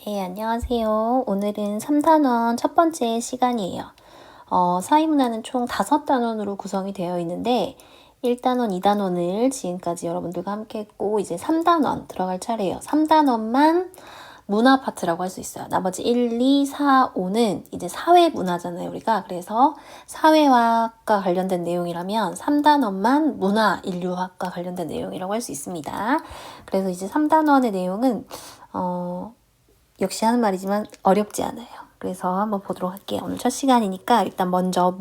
네, 안녕하세요. 오늘은 3단원 첫 번째 시간이에요. 사회문화는 총 5단원으로 구성이 되어 있는데 1단원, 2단원을 지금까지 여러분들과 함께 했고 이제 3단원 들어갈 차례예요. 3단원만 문화 파트라고 할 수 있어요. 나머지 1, 2, 4, 5는 이제 사회문화잖아요, 우리가. 그래서 사회화학과 관련된 내용이라면 3단원만 문화, 인류학과 관련된 내용이라고 할 수 있습니다. 그래서 이제 3단원의 내용은 역시 하는 말이지만 어렵지 않아요. 그래서 한번 보도록 할게요. 오늘 첫 시간이니까 일단 먼저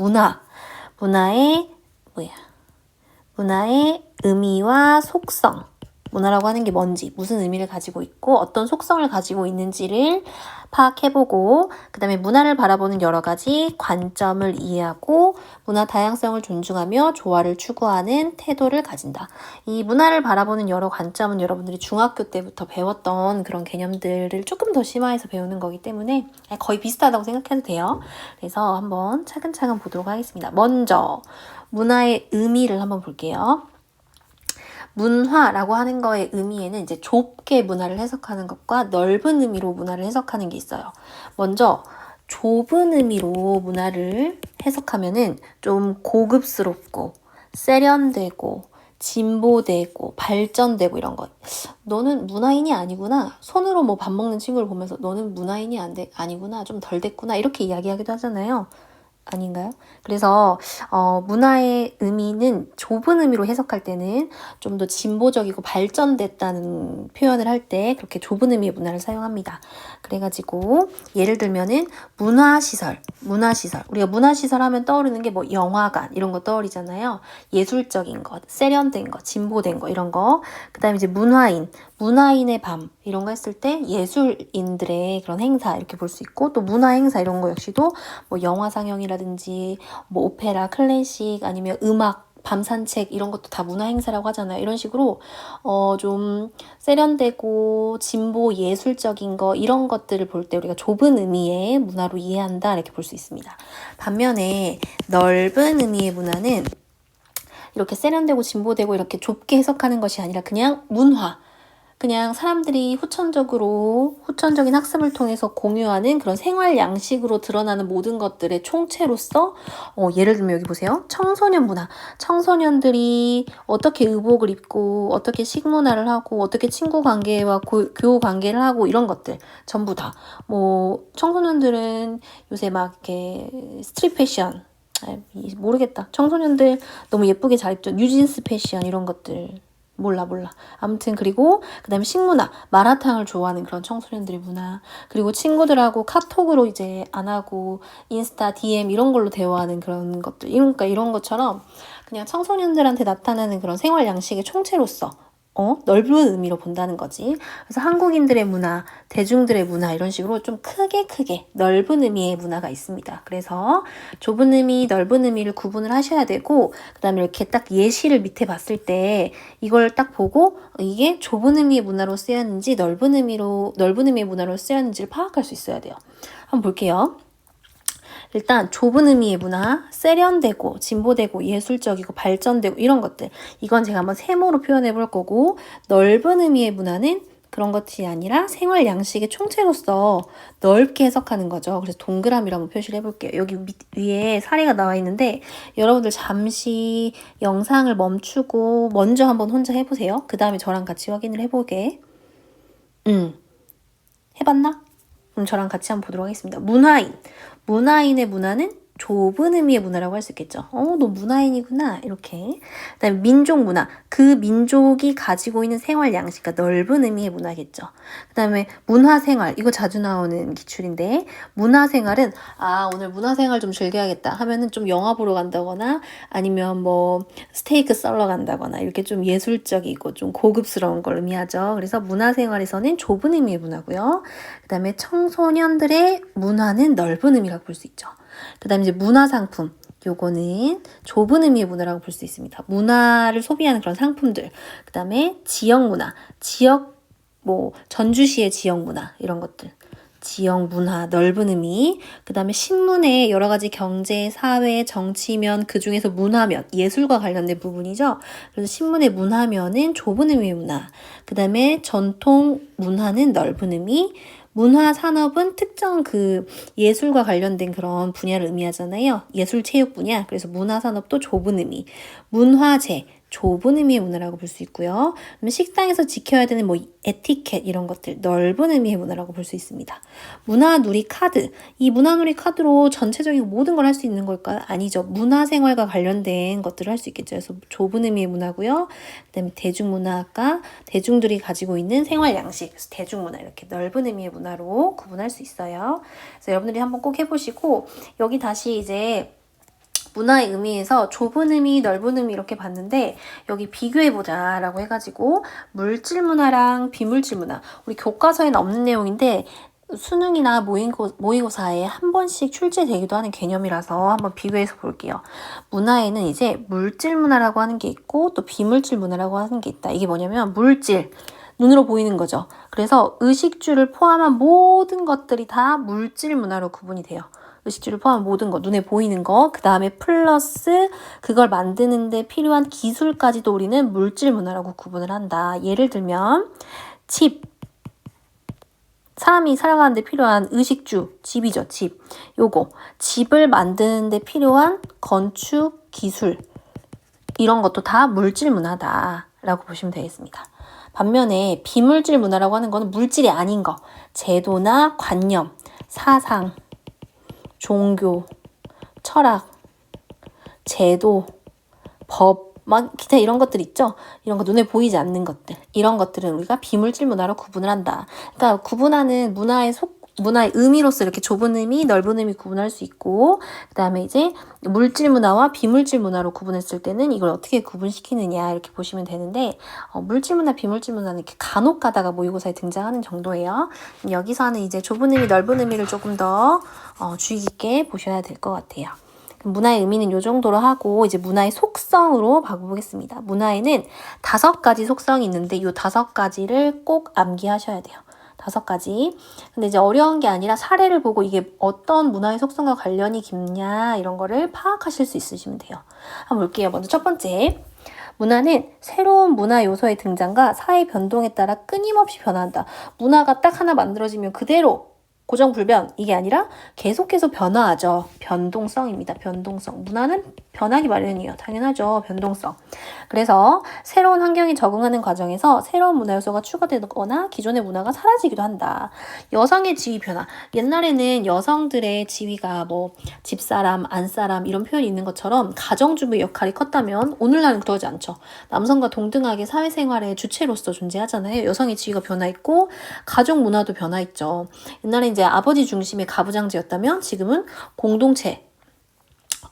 문화의 의미와 속성. 문화라고 하는 게 뭔지, 무슨 의미를 가지고 있고 어떤 속성을 가지고 있는지를 파악해보고 그 다음에 문화를 바라보는 여러 가지 관점을 이해하고 문화 다양성을 존중하며 조화를 추구하는 태도를 가진다. 이 문화를 바라보는 여러 관점은 여러분들이 중학교 때부터 배웠던 그런 개념들을 조금 더 심화해서 배우는 거기 때문에 거의 비슷하다고 생각해도 돼요. 그래서 한번 차근차근 보도록 하겠습니다. 먼저 문화의 의미를 한번 볼게요. 문화라고 하는 거의 의미에는 이제 좁게 문화를 해석하는 것과 넓은 의미로 문화를 해석하는 게 있어요. 먼저 좁은 의미로 문화를 해석하면은 좀 고급스럽고 세련되고 진보되고 발전되고 이런 것. 너는 문화인이 아니구나. 손으로 뭐 밥 먹는 친구를 보면서 너는 문화인이 아니구나. 좀 덜 됐구나. 이렇게 이야기하기도 하잖아요. 아닌가요? 그래서 문화의 의미는 좁은 의미로 해석할 때는 좀 더 진보적이고 발전됐다는 표현을 할 때 그렇게 좁은 의미의 문화를 사용합니다. 그래가지고 예를 들면은 문화시설. 우리가 문화시설 하면 떠오르는 게 뭐 영화관 이런 거 떠오르잖아요. 예술적인 것, 세련된 것, 진보된 거 이런 거. 그 다음에 이제 문화인의 밤 이런 거 했을 때 예술인들의 그런 행사 이렇게 볼 수 있고 또 문화 행사 이런 거 역시도 뭐 영화 상영이라든지 뭐 오페라, 클래식 아니면 음악, 밤 산책 이런 것도 다 문화 행사라고 하잖아요. 이런 식으로 좀 세련되고 진보 예술적인 거 이런 것들을 볼 때 우리가 좁은 의미의 문화로 이해한다 이렇게 볼 수 있습니다. 반면에 넓은 의미의 문화는 이렇게 세련되고 진보되고 이렇게 좁게 해석하는 것이 아니라 그냥 그냥 사람들이 후천적인 학습을 통해서 공유하는 그런 생활 양식으로 드러나는 모든 것들의 총체로서 예를 들면 여기 보세요. 청소년 문화. 청소년들이 어떻게 의복을 입고 어떻게 식문화를 하고 어떻게 친구 관계와 교우 관계를 하고 이런 것들 전부 다. 뭐 청소년들은 요새 막 이렇게 스트릿 패션 모르겠다. 청소년들 너무 예쁘게 잘 입죠. 뉴진스 패션 이런 것들. 몰라. 아무튼 그리고 그 다음에 식문화, 마라탕을 좋아하는 그런 청소년들의 문화. 그리고 친구들하고 카톡으로 이제 안 하고 인스타, DM 이런 걸로 대화하는 그런 것들. 그러니까 이런 것처럼 그냥 청소년들한테 나타나는 그런 생활 양식의 총체로서 넓은 의미로 본다는 거지. 그래서 한국인들의 문화, 대중들의 문화 이런 식으로 좀 크게 넓은 의미의 문화가 있습니다. 그래서 좁은 의미, 넓은 의미를 구분을 하셔야 되고 그 다음에 이렇게 딱 예시를 밑에 봤을 때 이걸 딱 보고 이게 좁은 의미의 문화로 쓰였는지 넓은 의미의 문화로 쓰였는지를 파악할 수 있어야 돼요. 한번 볼게요. 일단 좁은 의미의 문화, 세련되고 진보되고 예술적이고 발전되고 이런 것들 이건 제가 한번 세모로 표현해 볼 거고 넓은 의미의 문화는 그런 것이 아니라 생활 양식의 총체로서 넓게 해석하는 거죠. 그래서 동그라미로 한번 표시를 해볼게요. 여기 위에 사례가 나와 있는데 여러분들 잠시 영상을 멈추고 먼저 한번 혼자 해보세요. 그 다음에 저랑 같이 확인을 해보게. 해봤나? 그럼 저랑 같이 한번 보도록 하겠습니다. 문화인의 문화는 좁은 의미의 문화라고 할 수 있겠죠. 너 문화인이구나. 이렇게. 그 다음에 민족 문화. 그 민족이 가지고 있는 생활 양식, 그러니까 넓은 의미의 문화겠죠. 그 다음에 문화생활. 이거 자주 나오는 기출인데, 문화생활은, 오늘 문화생활 좀 즐겨야겠다 하면은 좀 영화 보러 간다거나, 아니면 뭐, 스테이크 썰러 간다거나, 이렇게 좀 예술적이고 좀 고급스러운 걸 의미하죠. 그래서 문화생활에서는 좁은 의미의 문화고요. 그 다음에 청소년들의 문화는 넓은 의미라고 볼 수 있죠. 그 다음에 이제 문화상품. 요거는 좁은 의미의 문화라고 볼 수 있습니다. 문화를 소비하는 그런 상품들. 그 다음에 지역 문화. 전주시의 지역 문화. 이런 것들. 지역 문화, 넓은 의미. 그 다음에 신문의 여러 가지 경제, 사회, 정치면, 그 중에서 문화면, 예술과 관련된 부분이죠. 그래서 신문의 문화면은 좁은 의미의 문화. 그 다음에 전통 문화는 넓은 의미. 문화 산업은 특정 그 예술과 관련된 그런 분야를 의미하잖아요. 예술 체육 분야. 그래서 문화 산업도 좁은 의미. 문화재 좁은 의미의 문화라고 볼 수 있고요. 그러면 식당에서 지켜야 되는 뭐 에티켓 이런 것들 넓은 의미의 문화라고 볼 수 있습니다. 문화누리 카드. 이 문화누리 카드로 전체적인 모든 걸 할 수 있는 걸까요? 아니죠. 문화생활과 관련된 것들을 할 수 있겠죠. 그래서 좁은 의미의 문화고요. 그다음에 대중문화가 대중들이 가지고 있는 생활 양식, 그래서 대중문화 이렇게 넓은 의미의 문화로 구분할 수 있어요. 그래서 여러분들이 한번 꼭 해보시고 여기 다시 이제 문화의 의미에서 좁은 의미, 넓은 의미 이렇게 봤는데 여기 비교해보자 라고 해가지고 물질 문화랑 비물질 문화 우리 교과서에는 없는 내용인데 수능이나 모의고사에 한 번씩 출제되기도 하는 개념이라서 한번 비교해서 볼게요. 문화에는 이제 물질 문화라고 하는 게 있고 또 비물질 문화라고 하는 게 있다. 이게 뭐냐면 물질, 눈으로 보이는 거죠. 그래서 의식주를 포함한 모든 것들이 다 물질 문화로 구분이 돼요. 의식주를 포함한 모든 거, 눈에 보이는 거, 그 다음에 플러스 그걸 만드는데 필요한 기술까지도 우리는 물질 문화라고 구분을 한다. 예를 들면 집, 사람이 살아가는데 필요한 의식주, 집이죠, 집. 요거, 집을 만드는데 필요한 건축 기술, 이런 것도 다 물질 문화다라고 보시면 되겠습니다. 반면에 비물질 문화라고 하는 거는 물질이 아닌 거, 제도나 관념, 사상, 종교, 철학, 제도, 법, 막 기타 이런 것들 있죠? 이런 거 눈에 보이지 않는 것들. 이런 것들은 우리가 비물질 문화로 구분을 한다. 그러니까 구분하는 문화의 의미로서 이렇게 좁은 의미, 넓은 의미 구분할 수 있고, 그 다음에 이제 물질 문화와 비물질 문화로 구분했을 때는 이걸 어떻게 구분시키느냐 이렇게 보시면 되는데, 물질 문화, 비물질 문화는 이렇게 간혹 가다가 모의고사에 등장하는 정도예요. 여기서는 이제 좁은 의미, 넓은 의미를 조금 더 주의 깊게 보셔야 될 것 같아요. 문화의 의미는 이 정도로 하고 이제 문화의 속성으로 바꿔보겠습니다. 문화에는 5가지 속성이 있는데 이 5가지를 꼭 암기하셔야 돼요. 5가지. 근데 이제 어려운 게 아니라 사례를 보고 이게 어떤 문화의 속성과 관련이 깊냐 이런 거를 파악하실 수 있으시면 돼요. 한번 볼게요. 먼저 첫 번째. 문화는 새로운 문화 요소의 등장과 사회 변동에 따라 끊임없이 변화한다. 문화가 딱 하나 만들어지면 그대로 고정불변 이게 아니라 계속해서 변화하죠. 변동성입니다. 변동성. 문화는 변하기 마련이에요. 당연하죠. 변동성. 그래서 새로운 환경에 적응하는 과정에서 새로운 문화 요소가 추가되거나 기존의 문화가 사라지기도 한다. 여성의 지위 변화. 옛날에는 여성들의 지위가 뭐 집사람, 안사람 이런 표현이 있는 것처럼 가정주부의 역할이 컸다면 오늘날은 그러지 않죠. 남성과 동등하게 사회생활의 주체로서 존재하잖아요. 여성의 지위가 변화했고 가족 문화도 변화했죠. 옛날에 이제 아버지 중심의 가부장제였다면 지금은 공동체,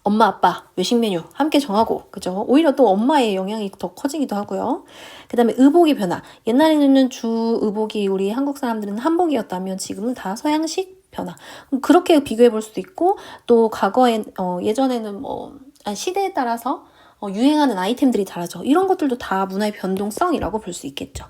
엄마, 아빠, 외식 메뉴 함께 정하고, 그죠? 오히려 또 엄마의 영향이 더 커지기도 하고요. 그 다음에 의복의 변화. 옛날에는 주 의복이 우리 한국 사람들은 한복이었다면 지금은 다 서양식 변화. 그렇게 비교해 볼 수도 있고, 또 과거엔, 예전에는 시대에 따라서 유행하는 아이템들이 다르죠. 이런 것들도 다 문화의 변동성이라고 볼 수 있겠죠.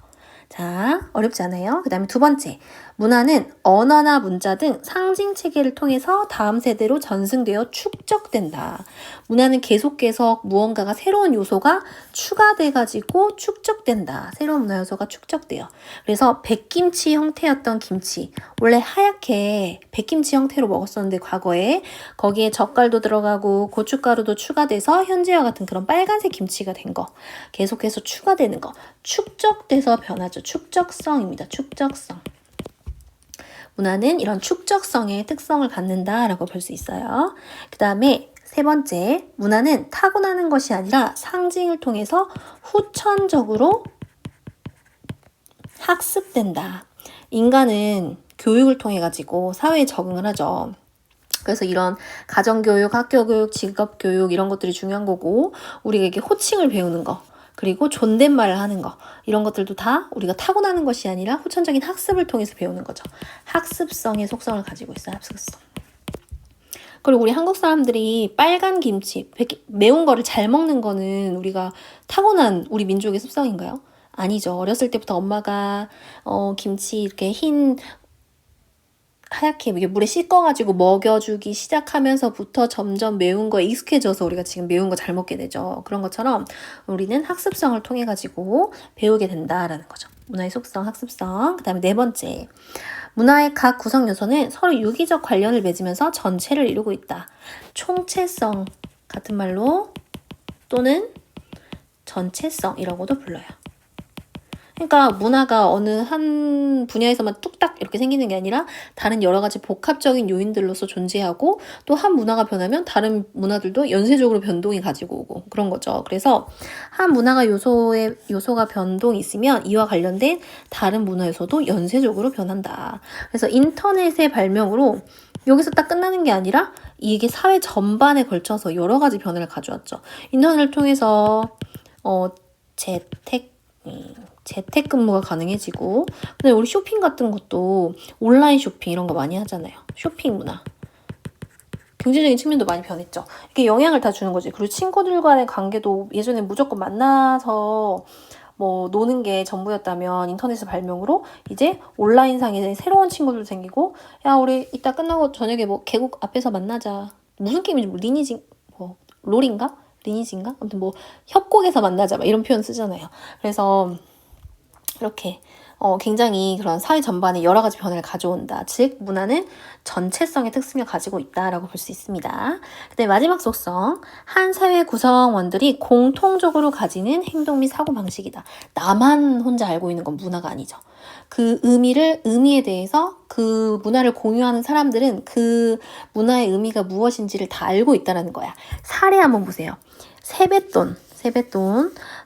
자, 어렵지 않아요? 그 다음에 2번째. 문화는 언어나 문자 등 상징 체계를 통해서 다음 세대로 전승되어 축적된다. 문화는 계속해서 무언가가 새로운 요소가 추가돼가지고 축적된다. 새로운 문화 요소가 축적돼요. 그래서 백김치 형태였던 김치. 원래 하얗게 백김치 형태로 먹었었는데 과거에 거기에 젓갈도 들어가고 고춧가루도 추가돼서 현재와 같은 그런 빨간색 김치가 된 거. 계속해서 추가되는 거. 축적돼서 변하죠. 축적성입니다. 축적성. 문화는 이런 축적성의 특성을 갖는다라고 볼 수 있어요. 그 다음에 3번째, 문화는 타고나는 것이 아니라 상징을 통해서 후천적으로 학습된다. 인간은 교육을 통해 가지고 사회에 적응을 하죠. 그래서 이런 가정교육, 학교교육, 직업교육 이런 것들이 중요한 거고 우리가 이게 호칭을 배우는 거 그리고 존댓말을 하는 거 이런 것들도 다 우리가 타고나는 것이 아니라 후천적인 학습을 통해서 배우는 거죠. 학습성의 속성을 가지고 있어요. 학습성. 그리고 우리 한국 사람들이 빨간 김치, 매운 거를 잘 먹는 거는 우리가 타고난 우리 민족의 습성인가요? 아니죠. 어렸을 때부터 엄마가 김치 이렇게 하얗게 물에 씻어가지고 먹여주기 시작하면서부터 점점 매운 거에 익숙해져서 우리가 지금 매운 거 잘 먹게 되죠. 그런 것처럼 우리는 학습성을 통해 가지고 배우게 된다라는 거죠. 문화의 속성, 학습성. 그 다음에 네 번째. 문화의 각 구성 요소는 서로 유기적 관련을 맺으면서 전체를 이루고 있다. 총체성 같은 말로 또는 전체성이라고도 불러요. 그러니까 문화가 어느 한 분야에서만 뚝딱 이렇게 생기는 게 아니라 다른 여러 가지 복합적인 요인들로서 존재하고 또 한 문화가 변하면 다른 문화들도 연쇄적으로 변동이 가지고 오고 그런 거죠. 그래서 한 문화가 요소가 변동이 있으면 이와 관련된 다른 문화 요소도 연쇄적으로 변한다. 그래서 인터넷의 발명으로 여기서 딱 끝나는 게 아니라 이게 사회 전반에 걸쳐서 여러 가지 변화를 가져왔죠. 인터넷을 통해서 재택근무가 가능해지고 근데 우리 쇼핑 같은 것도 온라인 쇼핑 이런 거 많이 하잖아요. 쇼핑 문화. 경제적인 측면도 많이 변했죠. 이게 영향을 다 주는 거지. 그리고 친구들 간의 관계도 예전에 무조건 만나서 뭐 노는 게 전부였다면 인터넷의 발명으로 이제 온라인상에 새로운 친구들 생기고 야 우리 이따 끝나고 저녁에 뭐 계곡 앞에서 만나자. 무슨 게임인지 뭐 리니지 뭐 롤인가? 리니지인가? 아무튼 뭐 협곡에서 만나자 막 이런 표현 쓰잖아요. 그래서 이렇게 굉장히 그런 사회 전반에 여러 가지 변화를 가져온다. 즉 문화는 전체성의 특성을 가지고 있다라고 볼 수 있습니다. 그다음에 마지막 속성, 한 사회 구성원들이 공통적으로 가지는 행동 및 사고 방식이다. 나만 혼자 알고 있는 건 문화가 아니죠. 그 의미에 대해서 그 문화를 공유하는 사람들은 그 문화의 의미가 무엇인지를 다 알고 있다는 거야. 사례 한번 보세요. 세뱃돈.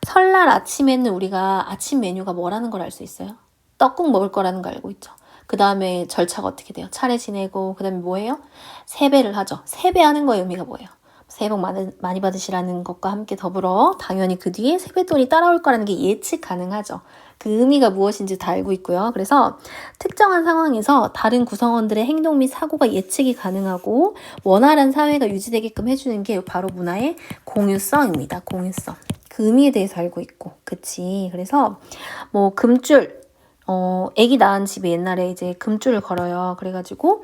설날 아침에는 우리가 아침 메뉴가 뭐라는 걸 알 수 있어요? 떡국 먹을 거라는 거 알고 있죠. 그 다음에 절차가 어떻게 돼요? 차례 지내고 그 다음에 뭐예요? 세배를 하죠. 세배하는 거의 의미가 뭐예요? 새해 복 많이 받으시라는 것과 함께 더불어 당연히 그 뒤에 세뱃돈이 따라올 거라는 게 예측 가능하죠. 그 의미가 무엇인지 다 알고 있고요. 그래서 특정한 상황에서 다른 구성원들의 행동 및 사고가 예측이 가능하고 원활한 사회가 유지되게끔 해주는 게 바로 문화의 공유성입니다. 공유성. 그 의미에 대해서 알고 있고. 그치. 그래서 뭐 금줄, 애기 낳은 집에 옛날에 이제 금줄을 걸어요. 그래가지고,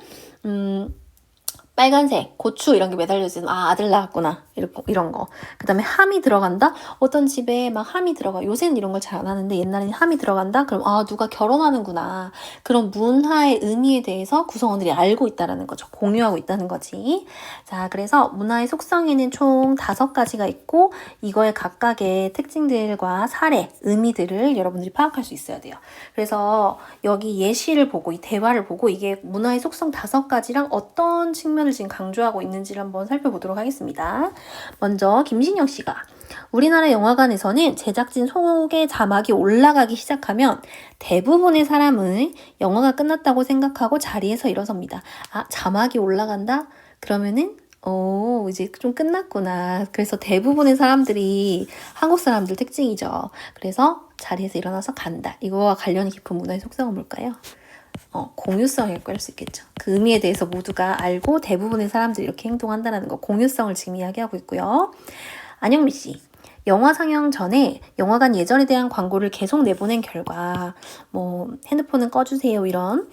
빨간색, 고추 이런 게 매달려 있으면 아들 낳았구나 이런 거. 그 다음에 함이 들어간다? 어떤 집에 막 함이 들어가. 요새는 이런 걸 잘 안 하는데 옛날에는 함이 들어간다? 그럼 누가 결혼하는구나. 그런 문화의 의미에 대해서 구성원들이 알고 있다는 거죠. 공유하고 있다는 거지. 자, 그래서 문화의 속성에는 총 5가지가 있고 이거의 각각의 특징들과 사례, 의미들을 여러분들이 파악할 수 있어야 돼요. 그래서 여기 예시를 보고 이 대화를 보고 이게 문화의 속성 5가지랑 어떤 측면을 지금 강조하고 있는지를 한번 살펴보도록 하겠습니다. 먼저 김신영 씨가 우리나라 영화관에서는 제작진 속에 자막이 올라가기 시작하면 대부분의 사람은 영화가 끝났다고 생각하고 자리에서 일어섭니다. 자막이 올라간다? 그러면은 이제 좀 끝났구나. 그래서 대부분의 사람들이 한국 사람들 특징이죠. 그래서 자리에서 일어나서 간다. 이거와 관련이 깊은 문화의 속성은 뭘까요? 공유성이라고 할 수 있겠죠. 그 의미에 대해서 모두가 알고 대부분의 사람들이 이렇게 행동한다는 거, 공유성을 지금 이야기하고 있고요. 안영미 씨. 영화 상영 전에 영화관 예절에 대한 광고를 계속 내보낸 결과 뭐 핸드폰은 꺼주세요 이런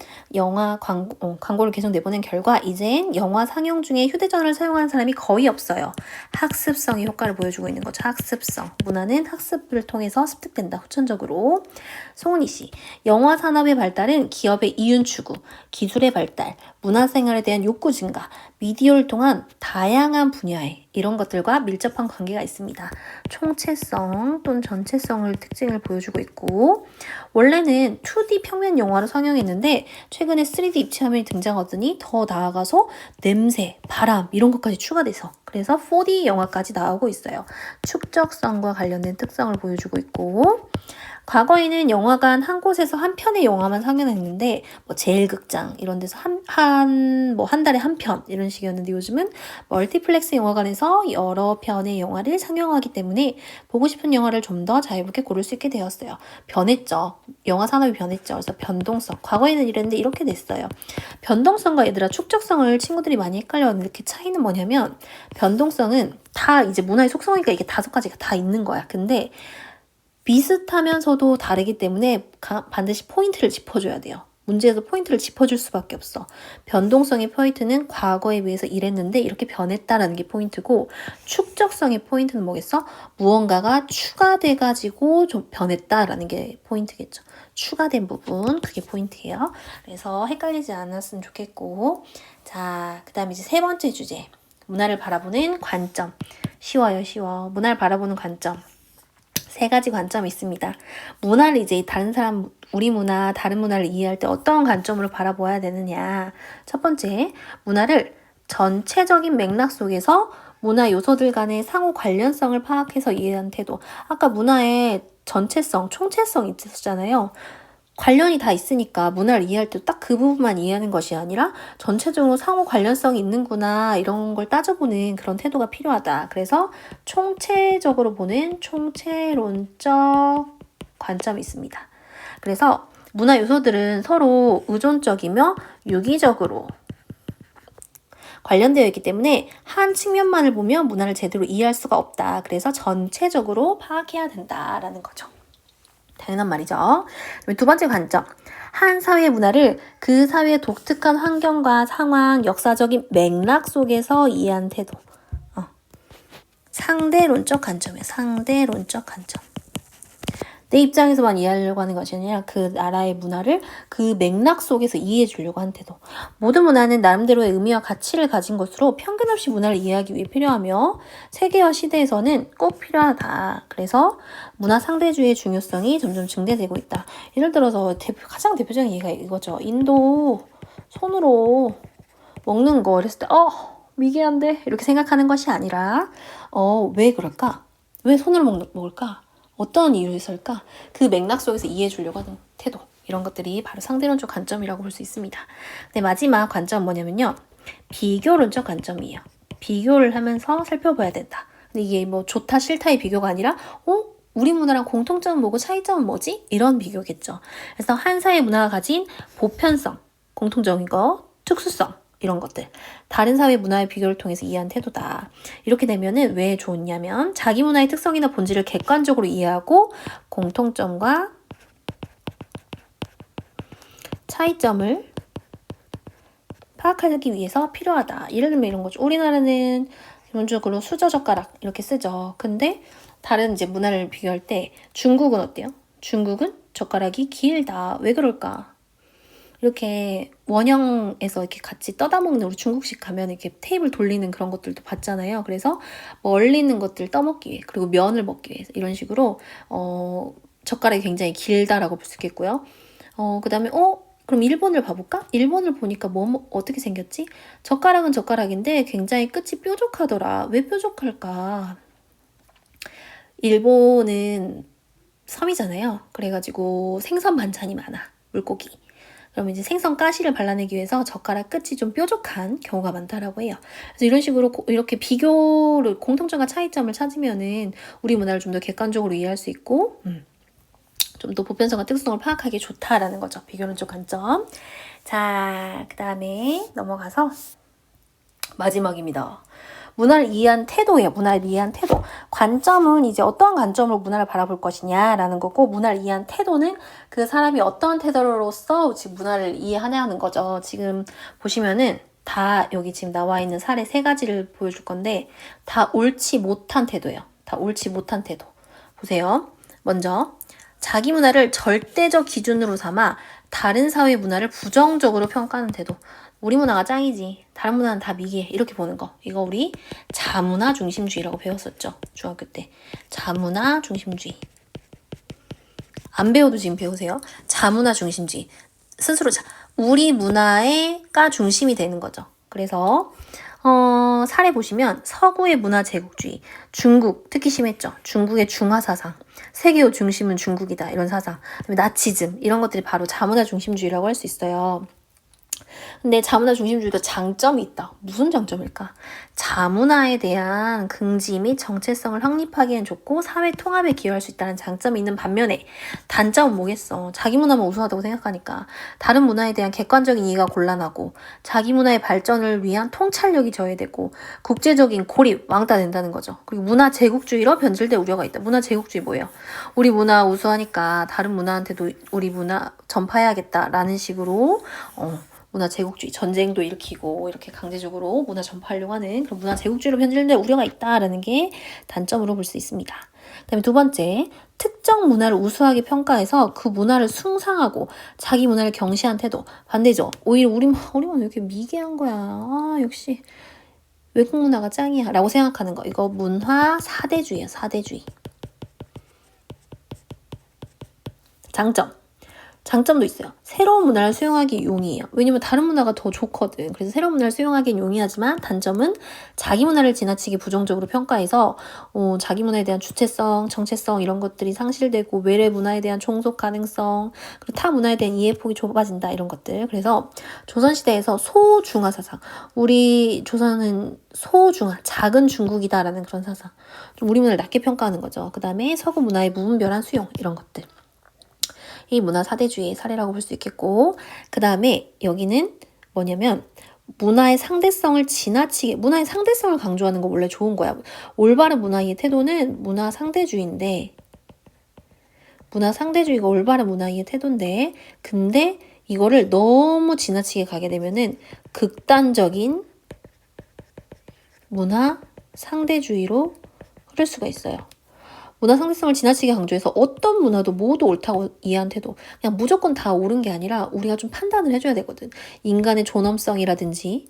광고를 계속 내보낸 결과 이젠 영화 상영 중에 휴대전화를 사용하는 사람이 거의 없어요. 학습성의 효과를 보여주고 있는 거죠. 학습성. 문화는 학습을 통해서 습득된다. 후천적으로. 송은희 씨. 영화 산업의 발달은 기업의 이윤 추구, 기술의 발달, 문화생활에 대한 욕구 증가, 미디어를 통한 다양한 분야에 이런 것들과 밀접한 관계가 있습니다. 총체성 또는 전체성을 특징을 보여주고 있고 원래는 2D 평면 영화로 상영했는데 최근에 3D 입체 화면이 등장하더니 더 나아가서 냄새, 바람 이런 것까지 추가돼서 그래서 4D 영화까지 나오고 있어요. 축적성과 관련된 특성을 보여주고 있고 과거에는 영화관 한 곳에서 한 편의 영화만 상영했는데 뭐 제일극장 이런 데서 한 달에 한 편 이런 식이었는데 요즘은 멀티플렉스 영화관에서 여러 편의 영화를 상영하기 때문에 보고 싶은 영화를 좀 더 자유롭게 고를 수 있게 되었어요. 변했죠. 영화 산업이 변했죠. 그래서 변동성. 과거에는 이랬는데 이렇게 됐어요. 변동성과 얘들아 축적성을 친구들이 많이 헷갈려하는데 그 차이는 뭐냐면 변동성은 다 이제 문화의 속성이니까 이게 5가지가 다 있는 거야. 근데 비슷하면서도 다르기 때문에 반드시 포인트를 짚어줘야 돼요. 문제에서 포인트를 짚어줄 수밖에 없어. 변동성의 포인트는 과거에 비해서 이랬는데 이렇게 변했다라는 게 포인트고, 축적성의 포인트는 뭐겠어? 무언가가 추가돼가지고 좀 변했다라는 게 포인트겠죠. 추가된 부분, 그게 포인트예요. 그래서 헷갈리지 않았으면 좋겠고, 자, 그 다음에 이제 세 번째 주제. 문화를 바라보는 관점. 쉬워요, 쉬워. 문화를 바라보는 관점. 세 가지 관점이 있습니다. 문화를 이제 다른 사람, 우리 문화, 다른 문화를 이해할 때 어떤 관점으로 바라보아야 되느냐. 첫 번째, 문화를 전체적인 맥락 속에서 문화 요소들 간의 상호 관련성을 파악해서 이해하는 태도. 아까 문화의 전체성, 총체성 있었잖아요. 관련이 다 있으니까 문화를 이해할 때 딱 그 부분만 이해하는 것이 아니라 전체적으로 상호 관련성이 있는구나 이런 걸 따져보는 그런 태도가 필요하다. 그래서 총체적으로 보는 총체론적 관점이 있습니다. 그래서 문화 요소들은 서로 의존적이며 유기적으로 관련되어 있기 때문에 한 측면만을 보면 문화를 제대로 이해할 수가 없다. 그래서 전체적으로 파악해야 된다라는 거죠. 당연한 말이죠. 두 번째 관점. 한 사회의 문화를 그 사회의 독특한 환경과 상황, 역사적인 맥락 속에서 이해한 태도. 상대론적 관점이에요. 상대론적 관점. 내 입장에서만 이해하려고 하는 것이 아니라 그 나라의 문화를 그 맥락 속에서 이해해 주려고 하는 태도. 모든 문화는 나름대로의 의미와 가치를 가진 것으로 편견 없이 문화를 이해하기 위해 필요하며 세계화 시대에서는 꼭 필요하다. 그래서 문화 상대주의의 중요성이 점점 증대되고 있다. 예를 들어서 가장 대표적인 예가 이거죠. 인도 손으로 먹는 거 이랬을 때 미개한데 이렇게 생각하는 것이 아니라 왜 그럴까? 왜 손으로 먹을까? 어떤 이유를 있을까? 그 맥락 속에서 이해해 주려고 하는 태도. 이런 것들이 바로 상대론적 관점이라고 볼 수 있습니다. 네, 마지막 관점은 뭐냐면요. 비교론적 관점이에요. 비교를 하면서 살펴봐야 된다. 근데 이게 뭐 좋다 싫다의 비교가 아니라 우리 문화랑 공통점은 뭐고 차이점은 뭐지? 이런 비교겠죠. 그래서 한 사회의 문화가 가진 보편성, 공통적인 거, 특수성 이런 것들. 다른 사회 문화의 비교를 통해서 이해한 태도다. 이렇게 되면은 왜 좋냐면 자기 문화의 특성이나 본질을 객관적으로 이해하고 공통점과 차이점을 파악하기 위해서 필요하다. 예를 들면 이런 거죠. 우리나라는 기본적으로 수저 젓가락 이렇게 쓰죠. 근데 다른 이제 문화를 비교할 때 중국은 어때요? 중국은 젓가락이 길다. 왜 그럴까? 이렇게 원형에서 이렇게 같이 떠다 먹는 우리 중국식 가면 이렇게 테이블 돌리는 그런 것들도 봤잖아요. 그래서 멀리 있는 것들 떠먹기 위해 그리고 면을 먹기 위해서 이런 식으로 젓가락이 굉장히 길다라고 볼 수 있겠고요. 그 다음에 그럼 일본을 봐볼까? 일본을 보니까 어떻게 생겼지? 젓가락은 젓가락인데 굉장히 끝이 뾰족하더라. 왜 뾰족할까? 일본은 섬이잖아요. 그래가지고 생선 반찬이 많아. 물고기. 그러면 이제 생선 가시를 발라내기 위해서 젓가락 끝이 좀 뾰족한 경우가 많다라고 해요. 그래서 이런 식으로 이렇게 비교를 공통점과 차이점을 찾으면은 우리 문화를 좀 더 객관적으로 이해할 수 있고 좀 더 보편성과 특성을 파악하기 좋다라는 거죠. 비교론적 관점. 자, 그 다음에 넘어가서 마지막입니다. 문화를 이해한 태도예요. 문화를 이해한 태도. 관점은 이제 어떠한 관점으로 문화를 바라볼 것이냐라는 거고, 문화를 이해한 태도는 그 사람이 어떠한 태도로서 지금 문화를 이해하냐는 거죠. 지금 보시면은 다 여기 지금 나와 있는 사례 3가지를 보여줄 건데 다 옳지 못한 태도예요. 다 옳지 못한 태도. 보세요. 먼저 자기 문화를 절대적 기준으로 삼아 다른 사회 문화를 부정적으로 평가하는 태도. 우리 문화가 짱이지. 다른 문화는 다 미개해. 이렇게 보는 거. 이거 우리 자문화 중심주의라고 배웠었죠. 중학교 때. 자문화 중심주의. 안 배워도 지금 배우세요. 자문화 중심주의. 스스로 우리 문화가 중심이 되는 거죠. 그래서 사례 보시면 서구의 문화 제국주의, 중국 특히 심했죠. 중국의 중화 사상, 세계의 중심은 중국이다 이런 사상, 그다음에 나치즘 이런 것들이 바로 자문화 중심주의라고 할 수 있어요. 근데 자문화 중심주의도 장점이 있다. 무슨 장점일까? 자문화에 대한 긍지 및 정체성을 확립하기엔 좋고 사회 통합에 기여할 수 있다는 장점이 있는 반면에 단점은 뭐겠어? 자기 문화만 우수하다고 생각하니까 다른 문화에 대한 객관적인 이해가 곤란하고 자기 문화의 발전을 위한 통찰력이 저해되고 국제적인 고립, 왕따 된다는 거죠. 그리고 문화 제국주의로 변질될 우려가 있다. 문화 제국주의 뭐예요? 우리 문화 우수하니까 다른 문화한테도 우리 문화 전파해야겠다라는 식으로 문화 제국주의, 전쟁도 일으키고 이렇게 강제적으로 문화 전파하려고 하는 그런 문화 제국주의로 변질될 우려가 있다라는 게 단점으로 볼 수 있습니다. 그다음에 두 번째, 특정 문화를 우수하게 평가해서 그 문화를 숭상하고 자기 문화를 경시한 태도. 반대죠. 오히려 우리 문화 왜 이렇게 미개한 거야. 아, 역시 외국 문화가 짱이야 라고 생각하는 거. 이거 문화 사대주의야, 사대주의. 장점도 있어요. 새로운 문화를 수용하기 용이해요. 왜냐면 다른 문화가 더 좋거든. 그래서 새로운 문화를 수용하기는 용이하지만 단점은 자기 문화를 지나치게 부정적으로 평가해서 자기 문화에 대한 주체성, 정체성 이런 것들이 상실되고 외래 문화에 대한 종속 가능성, 그리고 타 문화에 대한 이해폭이 좁아진다 이런 것들. 그래서 조선시대에서 소중화 사상, 우리 조선은 소중화, 작은 중국이다라는 그런 사상. 좀 우리 문화를 낮게 평가하는 거죠. 그 다음에 서구 문화의 무분별한 수용 이런 것들. 이 문화 사대주의의 사례라고 볼 수 있겠고, 그 다음에 여기는 뭐냐면 문화의 상대성을 지나치게, 문화의 상대성을 강조하는 거 원래 좋은 거야. 올바른 문화의 태도는 문화 상대주의인데, 문화 상대주의가 올바른 문화의 태도인데, 근데 이거를 너무 지나치게 가게 되면은 극단적인 문화 상대주의로 흐를 수가 있어요. 문화 상대성을 지나치게 강조해서 어떤 문화도 모두 옳다고 이해한 태도. 그냥 무조건 다 옳은 게 아니라 우리가 좀 판단을 해줘야 되거든. 인간의 존엄성이라든지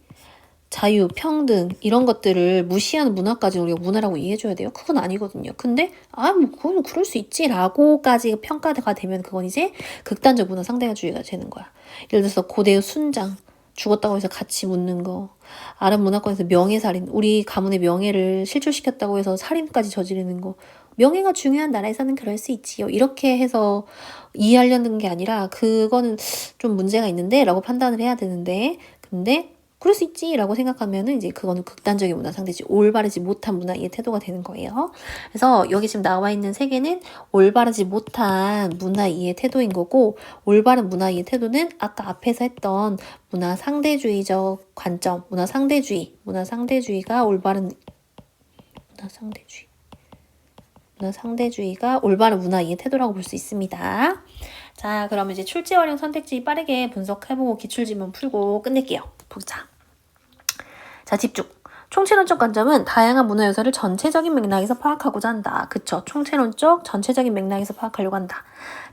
자유, 평등 이런 것들을 무시하는 문화까지 우리가 문화라고 이해해줘야 돼요. 그건 아니거든요. 근데 뭐 그건 그럴 수 있지 라고까지 평가가 되면 그건 이제 극단적 문화 상대주의가 되는 거야. 예를 들어서 고대의 순장. 죽었다고 해서 같이 묻는 거. 아랍 문화권에서 명예살인, 우리 가문의 명예를 실추시켰다고 해서 살인까지 저지르는 거. 명예가 중요한 나라에서는 그럴 수 있지요. 이렇게 해서 이해하려는 게 아니라 그거는 좀 문제가 있는데 라고 판단을 해야 되는데, 근데 그럴 수 있지 라고 생각하면은 이제 그거는 극단적인 문화 상대주의, 올바르지 못한 문화의 태도가 되는 거예요. 그래서 여기 지금 나와 있는 세 개는 올바르지 못한 문화의 태도인 거고, 올바른 문화의 태도는 아까 앞에서 했던 문화 상대주의적 관점, 문화 상대주의가 올바른 문화 상대주의가 올바른 문화의 태도라고 볼 수 있습니다. 자, 그러면 이제 출제 활용 선택지 빠르게 분석해보고 기출지문 풀고 끝낼게요. 보자. 자, 집중. 총체론적 관점은 다양한 문화 요소를 전체적인 맥락에서 파악하고자 한다. 그쵸? 총체론적, 전체적인 맥락에서 파악하려고 한다.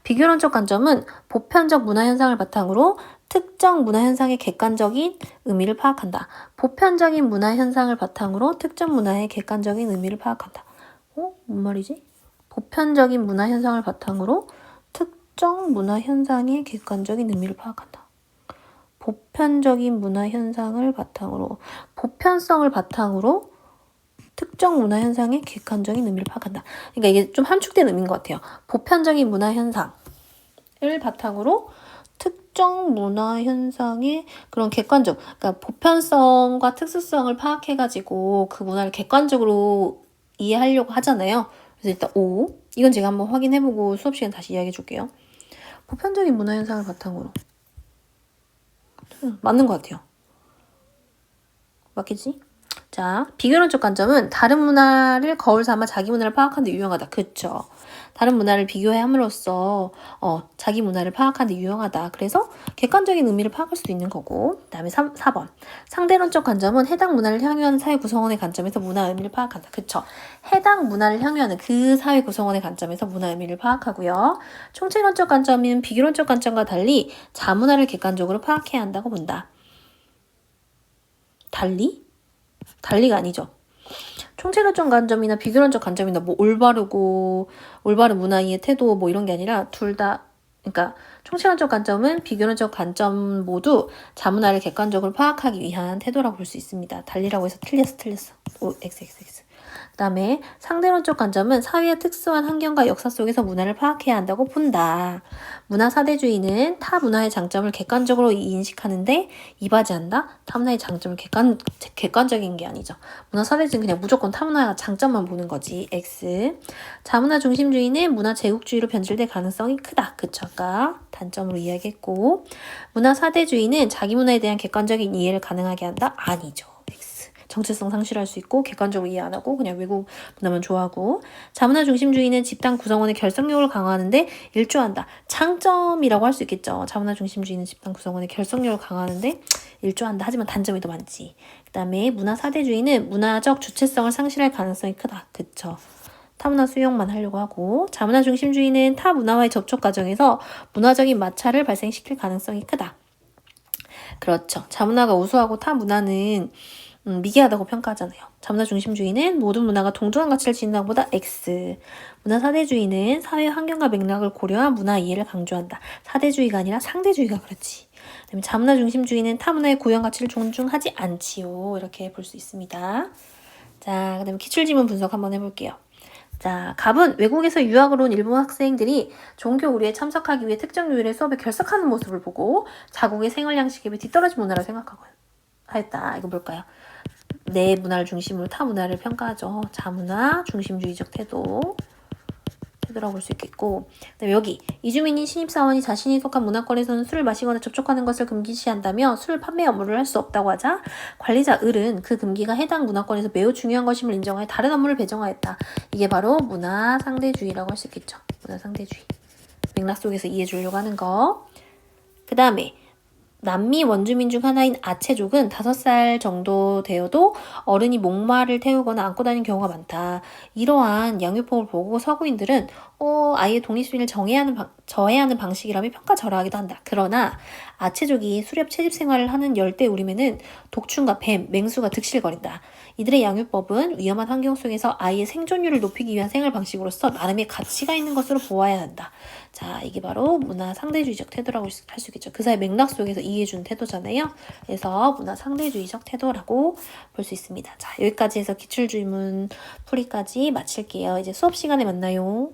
비교론적 관점은 보편적 문화 현상을 바탕으로 특정 문화 현상의 객관적인 의미를 파악한다. 보편적인 문화 현상을 바탕으로 특정 문화의 객관적인 의미를 파악한다. 뭔 말이지? 보편적인 문화 현상을 바탕으로 특정 문화 현상의 객관적인 의미를 파악한다. 보편적인 문화 현상을 바탕으로, 보편성을 바탕으로 특정 문화 현상의 객관적인 의미를 파악한다. 그러니까 이게 좀 함축된 의미인 것 같아요. 보편적인 문화 현상을 바탕으로 특정 문화 현상의 그런 객관적, 그러니까 보편성과 특수성을 파악해가지고 그 문화를 객관적으로 이해하려고 하잖아요. 그래서 일단 O, 이건 제가 한번 확인해보고 수업 시간 다시 이야기해 줄게요. 보편적인 문화 현상을 바탕으로. 맞는 것 같아요. 맞겠지? 자, 비교론적 관점은 다른 문화를 거울 삼아 자기 문화를 파악하는 데 유용하다. 그쵸? 다른 문화를 비교함으로써 자기 문화를 파악하는 데 유용하다. 그래서 객관적인 의미를 파악할 수도 있는 거고. 그 다음에 4번. 상대론적 관점은 해당 문화를 향유하는 사회 구성원의 관점에서 문화 의미를 파악한다. 그쵸? 해당 문화를 향유하는 그 사회 구성원의 관점에서 문화 의미를 파악하고요. 총체론적 관점은 비교론적 관점과 달리 자문화를 객관적으로 파악해야 한다고 본다. 달리가 아니죠. 총체론적 관점이나 비교론적 관점이나 뭐 올바른 문화의 태도 뭐 이런 게 아니라 둘 다, 그러니까 총체론적 관점은 비교론적 관점 모두 자문화를 객관적으로 파악하기 위한 태도라고 볼 수 있습니다. 달리라고 해서 틀렸어. XXX. 그다음에 상대론적 관점은 사회의 특수한 환경과 역사 속에서 문화를 파악해야 한다고 본다. 문화 사대주의는 타 문화의 장점을 객관적으로 인식하는데 이바지한다. 타 문화의 장점을 객관적인 게 아니죠. 문화 사대주의는 그냥 무조건 타 문화의 장점만 보는 거지. X. 자문화 중심주의는 문화 제국주의로 변질될 가능성이 크다. 그쵸? 아까 단점으로 이야기했고, 문화 사대주의는 자기 문화에 대한 객관적인 이해를 가능하게 한다. 아니죠. 정체성 상실할 수 있고 객관적으로 이해 안 하고 그냥 외국 문화만 좋아하고, 자문화 중심주의는 집단 구성원의 결속력을 강화하는데 일조한다. 장점이라고 할 수 있겠죠. 자문화 중심주의는 집단 구성원의 결속력을 강화하는데 일조한다. 하지만 단점이 더 많지. 그 다음에 문화 사대주의는 문화적 주체성을 상실할 가능성이 크다. 그쵸. 타문화 수용만 하려고 하고, 자문화 중심주의는 타 문화와의 접촉 과정에서 문화적인 마찰을 발생시킬 가능성이 크다. 그렇죠. 자문화가 우수하고 타 문화는 미개하다고 평가하잖아요. 자문화 중심주의는 모든 문화가 동등한 가치를 지닌다고 보다 X. 문화 사대주의는 사회 환경과 맥락을 고려한 문화 이해를 강조한다. 사대주의가 아니라 상대주의가 그렇지. 그다음에 자문화 중심주의는 타 문화의 고유한 가치를 존중하지 않지요. 이렇게 볼 수 있습니다. 자, 그다음에 기출지문 분석 한번 해볼게요. 자, 갑은 외국에서 유학을 온 일본 학생들이 종교 의례에 참석하기 위해 특정 요일에 수업에 결석하는 모습을 보고 자국의 생활 양식에 비해 뒤떨어진 문화를 생각하고 하였다. 이거 뭘까요? 내 문화를 중심으로 타 문화를 평가하죠. 자문화, 중심주의적 태도라고 볼 수 있겠고, 그다음에 여기 이주민인 신입사원이 자신이 속한 문화권에서는 술을 마시거나 접촉하는 것을 금기시한다며 술 판매 업무를 할 수 없다고 하자 관리자 을은 그 금기가 해당 문화권에서 매우 중요한 것임을 인정하여 다른 업무를 배정하였다. 이게 바로 문화 상대주의라고 할 수 있겠죠. 문화 상대주의. 맥락 속에서 이해해 주려고 하는 거. 그 다음에 남미 원주민 중 하나인 아체족은 5살 정도 되어도 어른이 목마를 태우거나 안고 다니는 경우가 많다. 이러한 양육법을 보고 서구인들은 아이의 독립심을 저해하는 방식이라며 평가절하하기도 한다. 그러나 아체족이 수렵 채집 생활을 하는 열대 우림에는 독충과 뱀, 맹수가 득실거린다. 이들의 양육법은 위험한 환경 속에서 아이의 생존율을 높이기 위한 생활 방식으로서 나름의 가치가 있는 것으로 보아야 한다. 자, 이게 바로 문화 상대주의적 태도라고 할 수 있겠죠. 그 사이 맥락 속에서 이해해주는 태도잖아요. 그래서 문화 상대주의적 태도라고 볼 수 있습니다. 자, 여기까지 해서 기출질문 풀이까지 마칠게요. 이제 수업 시간에 만나요.